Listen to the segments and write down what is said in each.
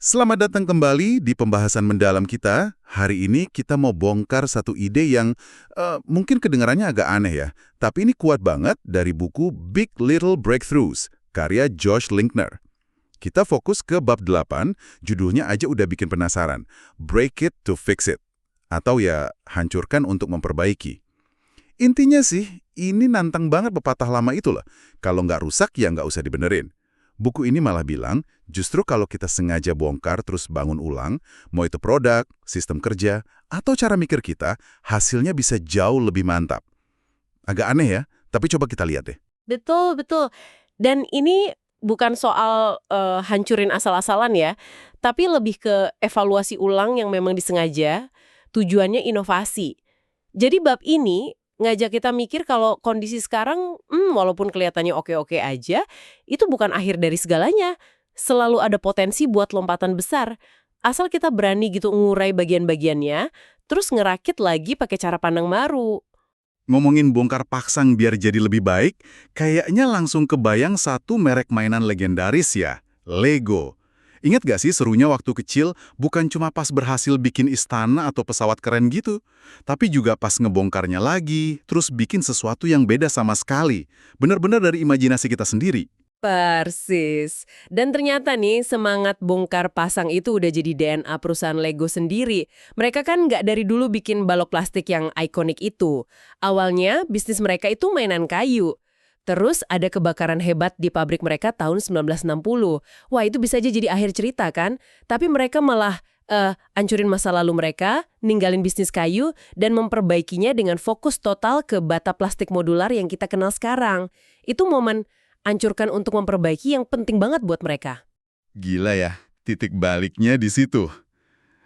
Selamat datang kembali di pembahasan mendalam kita. Hari ini kita mau bongkar satu ide yang mungkin kedengarannya agak aneh ya, tapi ini kuat banget dari buku Big Little Breakthroughs, karya Josh Linkner. Kita fokus ke bab 8, judulnya aja udah bikin penasaran. Break it to fix it. Atau ya, hancurkan untuk memperbaiki. Intinya sih, ini nantang banget pepatah lama itu loh. Kalau nggak rusak ya nggak usah dibenerin. Buku ini malah bilang, justru kalau kita sengaja bongkar terus bangun ulang, mau itu produk, sistem kerja, atau cara mikir kita, hasilnya bisa jauh lebih mantap. Agak aneh ya, tapi coba kita lihat deh. Betul, betul. Dan ini bukan soal hancurin asal-asalan ya, tapi lebih ke evaluasi ulang yang memang disengaja, tujuannya inovasi. Jadi bab ini ngajak kita mikir kalau kondisi sekarang, walaupun kelihatannya oke-oke aja, itu bukan akhir dari segalanya. Selalu ada potensi buat lompatan besar. Asal kita berani gitu ngurai bagian-bagiannya, terus ngerakit lagi pakai cara pandang baru. Ngomongin bongkar paksang biar jadi lebih baik, kayaknya langsung kebayang satu merek mainan legendaris ya, Lego. Ingat gak sih serunya waktu kecil, bukan cuma pas berhasil bikin istana atau pesawat keren gitu, tapi juga pas ngebongkarnya lagi, terus bikin sesuatu yang beda sama sekali. Benar-benar dari imajinasi kita sendiri. Persis. Dan ternyata nih, semangat bongkar pasang itu udah jadi DNA perusahaan Lego sendiri. Mereka kan nggak dari dulu bikin balok plastik yang ikonik itu. Awalnya, bisnis mereka itu mainan kayu. Terus ada kebakaran hebat di pabrik mereka tahun 1960. Wah, itu bisa aja jadi akhir cerita kan? Tapi mereka malah ancurin masa lalu mereka, ninggalin bisnis kayu, dan memperbaikinya dengan fokus total ke bata plastik modular yang kita kenal sekarang. Itu momen hancurkan untuk memperbaiki yang penting banget buat mereka. Gila ya, titik baliknya di situ.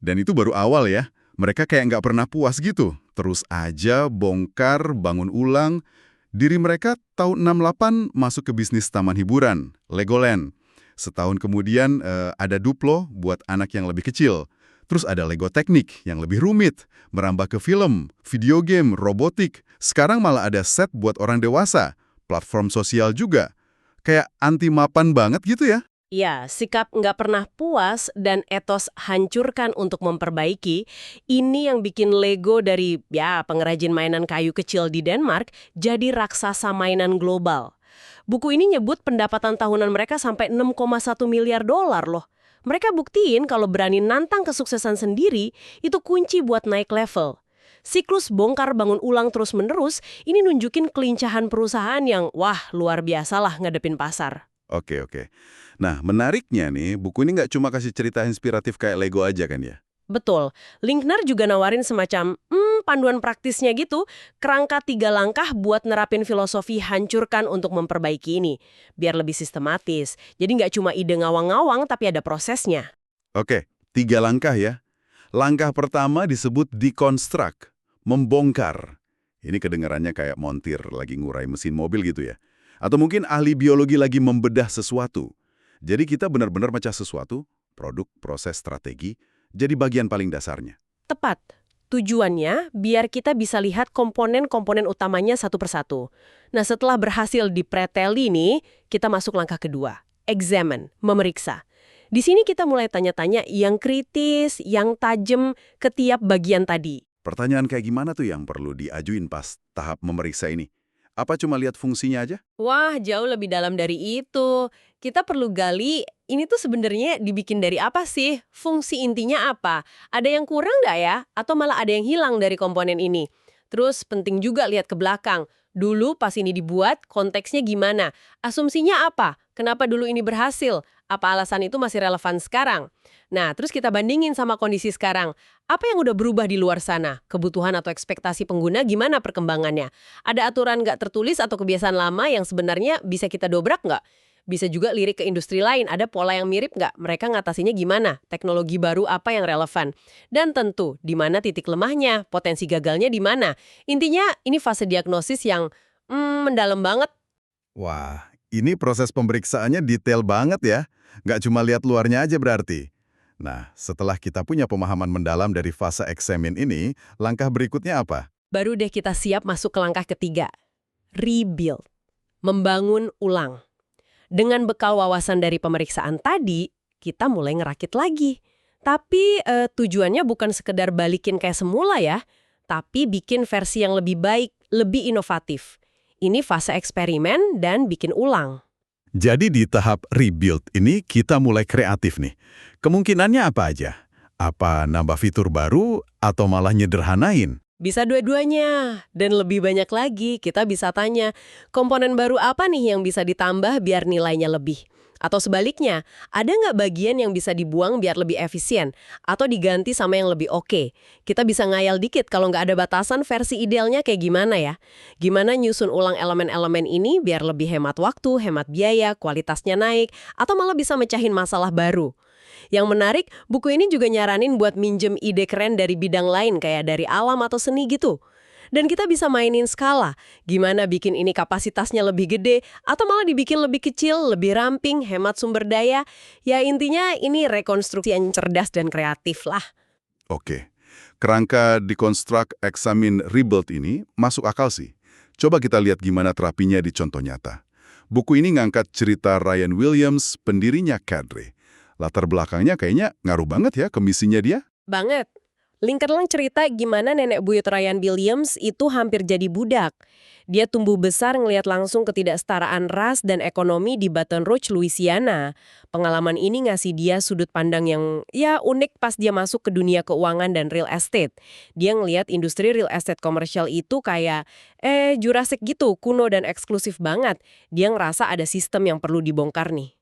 Dan itu baru awal ya, mereka kayak nggak pernah puas gitu. Terus aja bongkar, bangun ulang. Diri mereka tahun 68 masuk ke bisnis taman hiburan, Legoland. Setahun kemudian ada Duplo buat anak yang lebih kecil. Terus ada Lego Teknik yang lebih rumit, merambah ke film, video game, robotik. Sekarang malah ada set buat orang dewasa, platform sosial juga. Kayak anti mapan banget gitu ya. Ya, sikap nggak pernah puas dan etos hancurkan untuk memperbaiki, ini yang bikin Lego dari pengrajin mainan kayu kecil di Denmark jadi raksasa mainan global. Buku ini nyebut pendapatan tahunan mereka sampai 6,1 miliar dolar loh. Mereka buktiin kalau berani nantang kesuksesan sendiri, itu kunci buat naik level. Siklus bongkar bangun ulang terus-menerus, ini nunjukin kelincahan perusahaan yang, luar biasa lah ngadepin pasar. Oke. Nah, menariknya nih, buku ini nggak cuma kasih cerita inspiratif kayak Lego aja kan ya? Betul. Linkner juga nawarin semacam panduan praktisnya gitu, kerangka 3 langkah buat nerapin filosofi hancurkan untuk memperbaiki ini, biar lebih sistematis. Jadi nggak cuma ide ngawang-ngawang, tapi ada prosesnya. Oke, 3 langkah ya. Langkah pertama disebut deconstruct, membongkar. Ini kedengarannya kayak montir lagi ngurai mesin mobil gitu ya. Atau mungkin ahli biologi lagi membedah sesuatu. Jadi kita benar-benar mecah sesuatu, produk, proses, strategi, jadi bagian paling dasarnya. Tepat. Tujuannya biar kita bisa lihat komponen-komponen utamanya satu persatu. Nah, setelah berhasil dipreteli nih, kita masuk langkah kedua. Examine, memeriksa. Di sini kita mulai tanya-tanya yang kritis, yang tajam ke tiap bagian tadi. Pertanyaan kayak gimana tuh yang perlu diajuin pas tahap memeriksa ini? Apa cuma lihat fungsinya aja? Wah, jauh lebih dalam dari itu. Kita perlu gali, ini tuh sebenarnya dibikin dari apa sih? Fungsi intinya apa? Ada yang kurang nggak ya? Atau malah ada yang hilang dari komponen ini? Terus penting juga lihat ke belakang. Dulu pas ini dibuat, konteksnya gimana? Asumsinya apa? Kenapa dulu ini berhasil? Apa alasan itu masih relevan sekarang? Nah, terus kita bandingin sama kondisi sekarang. Apa yang udah berubah di luar sana? Kebutuhan atau ekspektasi pengguna gimana perkembangannya? Ada aturan nggak tertulis atau kebiasaan lama yang sebenarnya bisa kita dobrak nggak? Bisa juga lirik ke industri lain, ada pola yang mirip nggak? Mereka ngatasinya gimana? Teknologi baru apa yang relevan? Dan tentu, di mana titik lemahnya? Potensi gagalnya di mana? Intinya, ini fase diagnosis yang mendalam banget. Wah, ini proses pemeriksaannya detail banget ya. Nggak cuma lihat luarnya aja berarti. Nah, setelah kita punya pemahaman mendalam dari fase eksamin ini, langkah berikutnya apa? Baru deh kita siap masuk ke langkah ketiga. Rebuild. Membangun ulang. Dengan bekal wawasan dari pemeriksaan tadi, kita mulai ngerakit lagi. Tapi tujuannya bukan sekedar balikin kayak semula ya, tapi bikin versi yang lebih baik, lebih inovatif. Ini fase eksperimen dan bikin ulang. Jadi di tahap rebuild ini kita mulai kreatif nih. Kemungkinannya apa aja? Apa nambah fitur baru atau malah nyederhanain? Bisa dua-duanya. Dan lebih banyak lagi, kita bisa tanya, komponen baru apa nih yang bisa ditambah biar nilainya lebih? Atau sebaliknya, ada nggak bagian yang bisa dibuang biar lebih efisien? Atau diganti sama yang lebih oke? Kita bisa ngayal dikit kalau nggak ada batasan versi idealnya kayak gimana ya? Gimana nyusun ulang elemen-elemen ini biar lebih hemat waktu, hemat biaya, kualitasnya naik, atau malah bisa mecahin masalah baru? Yang menarik, buku ini juga nyaranin buat minjem ide keren dari bidang lain kayak dari alam atau seni gitu. Dan kita bisa mainin skala, gimana bikin ini kapasitasnya lebih gede, atau malah dibikin lebih kecil, lebih ramping, hemat sumber daya. Ya intinya ini rekonstruksi yang cerdas dan kreatif lah. Oke, kerangka deconstruct, examine, rebuild ini masuk akal sih. Coba kita lihat gimana terapinya di contoh nyata. Buku ini ngangkat cerita Ryan Williams, pendirinya Cadre. Latar belakangnya kayaknya ngaruh banget ya ke misinya dia. Banget. Linkerlang cerita gimana nenek buyut Ryan Williams itu hampir jadi budak. Dia tumbuh besar ngelihat langsung ketidaksetaraan ras dan ekonomi di Baton Rouge, Louisiana. Pengalaman ini ngasih dia sudut pandang yang unik pas dia masuk ke dunia keuangan dan real estate. Dia ngelihat industri real estate komersial itu kayak Jurassic gitu, kuno dan eksklusif banget. Dia ngerasa ada sistem yang perlu dibongkar nih.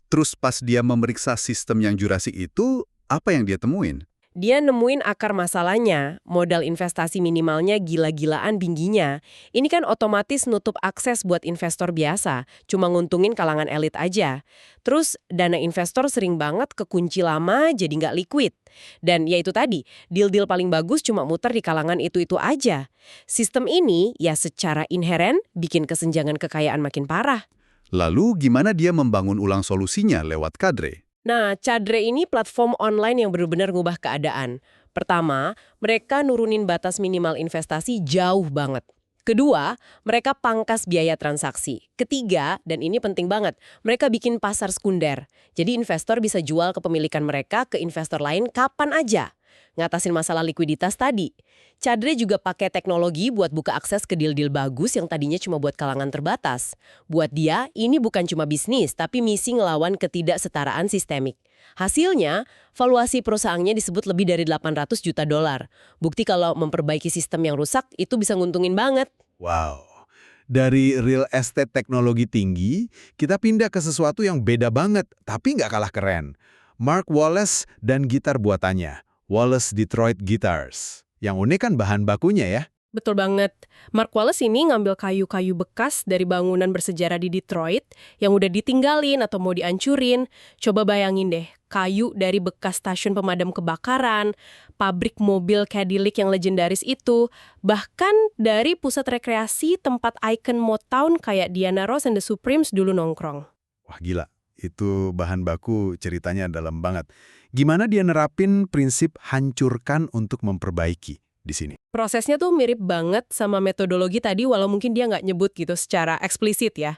Terus pas dia memeriksa sistem yang Jurassic itu, apa yang dia temuin? Dia nemuin akar masalahnya, modal investasi minimalnya gila-gilaan tingginya. Ini kan otomatis nutup akses buat investor biasa, cuma nguntungin kalangan elit aja. Terus dana investor sering banget kekunci lama jadi nggak liquid. Dan ya itu tadi, deal-deal paling bagus cuma muter di kalangan itu-itu aja. Sistem ini ya secara inheren bikin kesenjangan kekayaan makin parah. Lalu gimana dia membangun ulang solusinya lewat Cadre? Nah, Cadre ini platform online yang benar-benar ngubah keadaan. Pertama, mereka nurunin batas minimal investasi jauh banget. Kedua, mereka pangkas biaya transaksi. Ketiga, dan ini penting banget, mereka bikin pasar sekunder. Jadi investor bisa jual kepemilikan mereka ke investor lain kapan aja. Ngatasin masalah likuiditas tadi. Cadre juga pakai teknologi buat buka akses ke deal-deal bagus yang tadinya cuma buat kalangan terbatas. Buat dia, ini bukan cuma bisnis, tapi misi ngelawan ketidaksetaraan sistemik. Hasilnya, valuasi perusahaannya disebut lebih dari 800 juta dolar. Bukti kalau memperbaiki sistem yang rusak, itu bisa nguntungin banget. Wow. Dari real estate teknologi tinggi, kita pindah ke sesuatu yang beda banget, tapi nggak kalah keren. Mark Wallace dan gitar buatannya, Wallace Detroit Guitars. Yang unik kan bahan bakunya ya. Betul banget. Mark Wallace ini ngambil kayu-kayu bekas dari bangunan bersejarah di Detroit yang udah ditinggalin atau mau dihancurin. Coba bayangin deh, kayu dari bekas stasiun pemadam kebakaran, pabrik mobil Cadillac yang legendaris itu, bahkan dari pusat rekreasi tempat ikon Motown kayak Diana Ross and the Supremes dulu nongkrong. Wah gila, itu bahan baku ceritanya dalam banget. Gimana dia nerapin prinsip hancurkan untuk memperbaiki di sini? Prosesnya tuh mirip banget sama metodologi tadi walau mungkin dia nggak nyebut gitu secara eksplisit ya.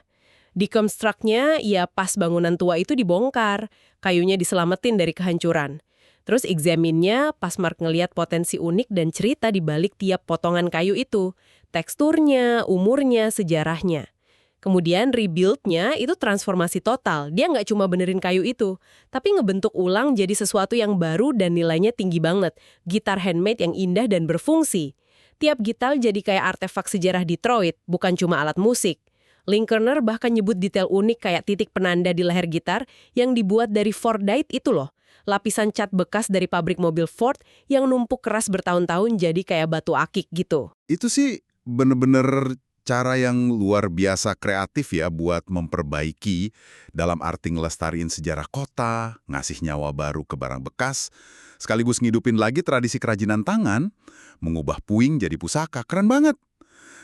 Deconstruct-nya ya pas bangunan tua itu dibongkar, kayunya diselamatin dari kehancuran. Terus examine-nya pas Mark ngeliat potensi unik dan cerita di balik tiap potongan kayu itu. Teksturnya, umurnya, sejarahnya. Kemudian rebuild-nya itu transformasi total. Dia nggak cuma benerin kayu itu, tapi ngebentuk ulang jadi sesuatu yang baru dan nilainya tinggi banget. Gitar handmade yang indah dan berfungsi. Tiap gitar jadi kayak artefak sejarah Detroit, bukan cuma alat musik. Linkerner bahkan nyebut detail unik kayak titik penanda di leher gitar yang dibuat dari Fordite itu loh. Lapisan cat bekas dari pabrik mobil Ford yang numpuk keras bertahun-tahun jadi kayak batu akik gitu. Itu sih bener-bener cara yang luar biasa kreatif ya buat memperbaiki dalam arti ngelestariin sejarah kota, ngasih nyawa baru ke barang bekas, sekaligus ngidupin lagi tradisi kerajinan tangan, mengubah puing jadi pusaka. Keren banget.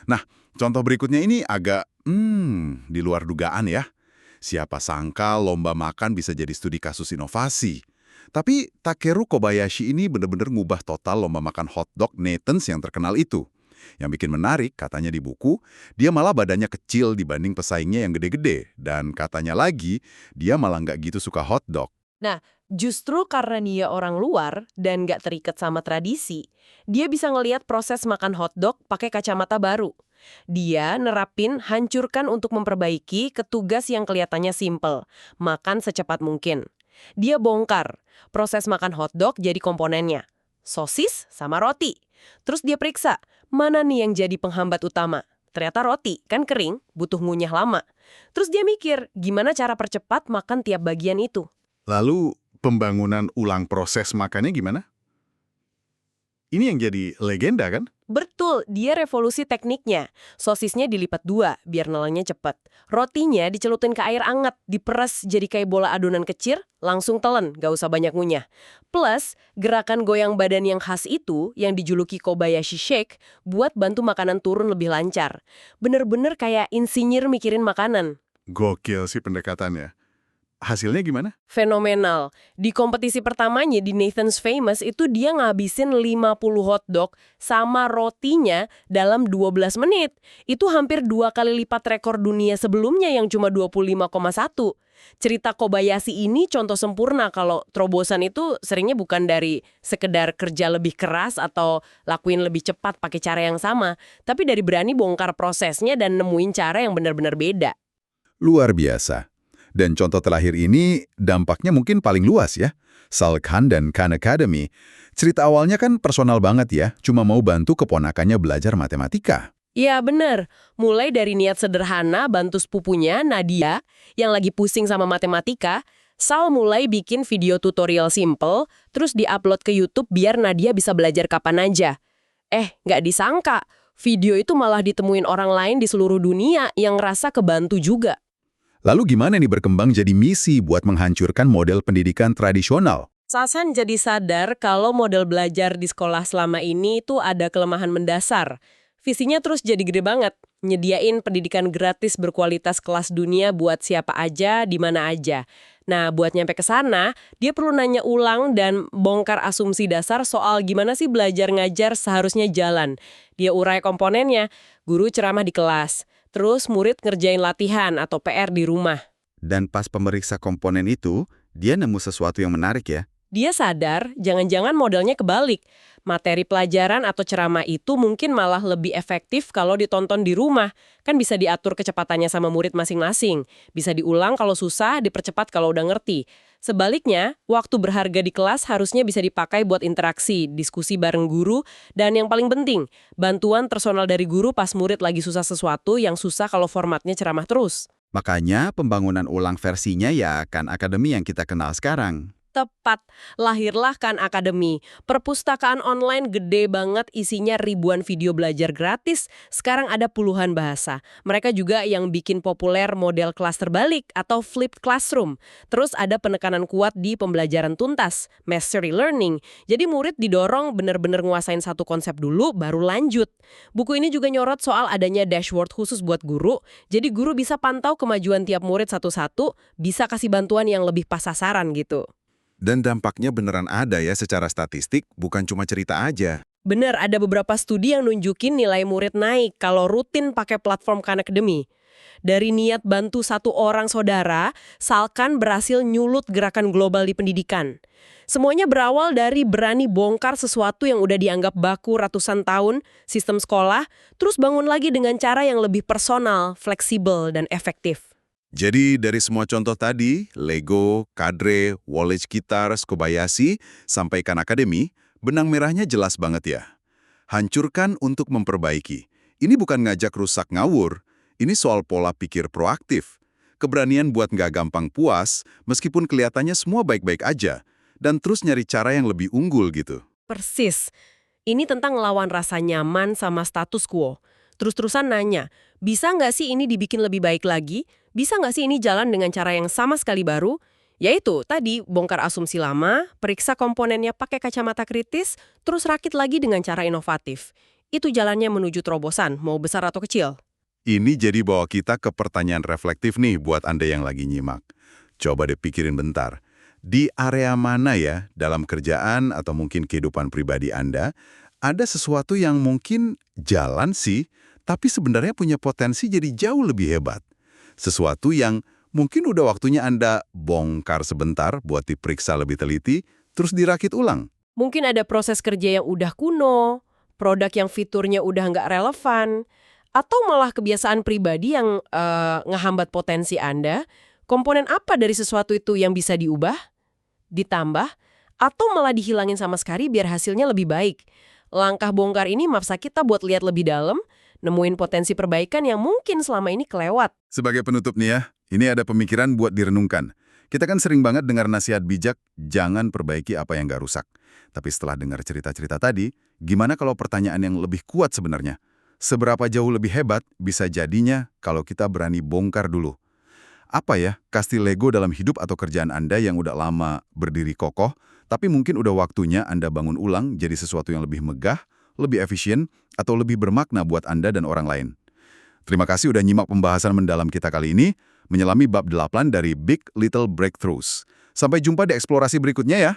Nah, contoh berikutnya ini agak di luar dugaan ya. Siapa sangka lomba makan bisa jadi studi kasus inovasi. Tapi Takeru Kobayashi ini benar-benar ngubah total lomba makan hotdog Nathan's yang terkenal itu. Yang bikin menarik, katanya di buku, dia malah badannya kecil dibanding pesaingnya yang gede-gede. Dan katanya lagi, dia malah nggak gitu suka hotdog. Nah, justru karena dia orang luar dan nggak terikat sama tradisi, dia bisa ngelihat proses makan hotdog pakai kacamata baru. Dia nerapin hancurkan untuk memperbaiki ke tugas yang kelihatannya simple, makan secepat mungkin. Dia bongkar proses makan hotdog jadi komponennya, sosis sama roti. Terus dia periksa, mana nih yang jadi penghambat utama? Ternyata roti, kan kering, butuh ngunyah lama. Terus dia mikir, gimana cara percepat makan tiap bagian itu? Lalu pembangunan ulang proses makannya gimana? Ini yang jadi legenda kan? Betul, dia revolusi tekniknya. Sosisnya dilipat 2, biar nelannya cepet. Rotinya dicelutin ke air anget, diperes jadi kayak bola adonan kecil, langsung telen, gak usah banyak ngunyah. Plus, gerakan goyang badan yang khas itu, yang dijuluki Kobayashi Shake, buat bantu makanan turun lebih lancar. Bener-bener kayak insinyur mikirin makanan. Gokil sih pendekatannya. Hasilnya gimana? Fenomenal. Di kompetisi pertamanya di Nathan's Famous itu dia ngabisin 50 hotdog sama rotinya dalam 12 menit. Itu hampir 2 kali lipat rekor dunia sebelumnya yang cuma 25,1. Cerita Kobayashi ini contoh sempurna kalau terobosan itu seringnya bukan dari sekedar kerja lebih keras atau lakuin lebih cepat pakai cara yang sama, tapi dari berani bongkar prosesnya dan nemuin cara yang benar-benar beda. Luar biasa. Dan contoh terakhir ini dampaknya mungkin paling luas ya. Sal Khan dan Khan Academy. Cerita awalnya kan personal banget ya, cuma mau bantu keponakannya belajar matematika. Iya bener, mulai dari niat sederhana bantu sepupunya, Nadia, yang lagi pusing sama matematika, Sal mulai bikin video tutorial simple, terus diupload ke YouTube biar Nadia bisa belajar kapan aja. Nggak disangka, video itu malah ditemuin orang lain di seluruh dunia yang ngerasa kebantu juga. Lalu gimana nih berkembang jadi misi buat menghancurkan model pendidikan tradisional? Sasan jadi sadar kalau model belajar di sekolah selama ini itu ada kelemahan mendasar. Visinya terus jadi gede banget, nyediain pendidikan gratis berkualitas kelas dunia buat siapa aja, di mana aja. Nah, buat nyampe ke sana, dia perlu nanya ulang dan bongkar asumsi dasar soal gimana sih belajar ngajar seharusnya jalan. Dia urai komponennya, guru ceramah di kelas. Terus murid ngerjain latihan atau PR di rumah. Dan pas pemeriksa komponen itu, dia nemu sesuatu yang menarik ya. Dia sadar, jangan-jangan modelnya kebalik. Materi pelajaran atau ceramah itu mungkin malah lebih efektif kalau ditonton di rumah. Kan bisa diatur kecepatannya sama murid masing-masing. Bisa diulang kalau susah, dipercepat kalau udah ngerti. Sebaliknya, waktu berharga di kelas harusnya bisa dipakai buat interaksi, diskusi bareng guru, dan yang paling penting, bantuan personal dari guru pas murid lagi susah sesuatu yang susah kalau formatnya ceramah terus. Makanya pembangunan ulang versinya ya Khan Academy yang kita kenal sekarang. Tepat, lahirlah Khan Academy. Perpustakaan online gede banget isinya ribuan video belajar gratis. Sekarang ada puluhan bahasa. Mereka juga yang bikin populer model kelas terbalik atau flipped classroom. Terus ada penekanan kuat di pembelajaran tuntas, mastery learning. Jadi murid didorong bener-bener nguasain satu konsep dulu, baru lanjut. Buku ini juga nyorot soal adanya dashboard khusus buat guru. Jadi guru bisa pantau kemajuan tiap murid satu-satu, bisa kasih bantuan yang lebih pas sasaran gitu. Dan dampaknya beneran ada ya secara statistik, bukan cuma cerita aja. Bener, ada beberapa studi yang nunjukin nilai murid naik kalau rutin pakai platform Khan Academy. Dari niat bantu satu orang saudara, Sal Khan berhasil nyulut gerakan global di pendidikan. Semuanya berawal dari berani bongkar sesuatu yang udah dianggap baku ratusan tahun, sistem sekolah, terus bangun lagi dengan cara yang lebih personal, fleksibel, dan efektif. Jadi dari semua contoh tadi, Lego, Cadre, Wallace Guitars, Kobayashi, sampai Khan Academy, benang merahnya jelas banget ya. Hancurkan untuk memperbaiki. Ini bukan ngajak rusak ngawur, ini soal pola pikir proaktif. Keberanian buat nggak gampang puas, meskipun kelihatannya semua baik-baik aja, dan terus nyari cara yang lebih unggul gitu. Persis. Ini tentang ngelawan rasa nyaman sama status quo. Terus-terusan nanya, bisa nggak sih ini dibikin lebih baik lagi? Bisa nggak sih ini jalan dengan cara yang sama sekali baru? Yaitu, tadi bongkar asumsi lama, periksa komponennya pakai kacamata kritis, terus rakit lagi dengan cara inovatif. Itu jalannya menuju terobosan, mau besar atau kecil. Ini jadi bawa kita ke pertanyaan reflektif nih buat Anda yang lagi nyimak. Coba deh pikirin bentar. Di area mana ya, dalam kerjaan atau mungkin kehidupan pribadi Anda, ada sesuatu yang mungkin jalan sih, tapi sebenarnya punya potensi jadi jauh lebih hebat. Sesuatu yang Mungkin udah waktunya Anda bongkar sebentar buat diperiksa lebih teliti, terus dirakit ulang. Mungkin ada proses kerja yang udah kuno, produk yang fiturnya udah nggak relevan, atau malah kebiasaan pribadi yang ngehambat potensi Anda. Komponen apa dari sesuatu itu yang bisa diubah, ditambah, atau malah dihilangin sama sekali biar hasilnya lebih baik? Langkah bongkar ini maksa kita buat lihat lebih dalam, nemuin potensi perbaikan yang mungkin selama ini kelewat. Sebagai penutup nih ya, ini ada pemikiran buat direnungkan. Kita kan sering banget dengar nasihat bijak, jangan perbaiki apa yang nggak rusak. Tapi setelah dengar cerita-cerita tadi, gimana kalau pertanyaan yang lebih kuat sebenarnya? Seberapa jauh lebih hebat bisa jadinya kalau kita berani bongkar dulu? Apa ya, kasti Lego dalam hidup atau kerjaan Anda yang udah lama berdiri kokoh, tapi mungkin udah waktunya Anda bangun ulang jadi sesuatu yang lebih megah, lebih efisien, atau lebih bermakna buat Anda dan orang lain. Terima kasih udah nyimak pembahasan mendalam kita kali ini, menyelami bab 8 dari Big Little Breakthroughs. Sampai jumpa di eksplorasi berikutnya ya.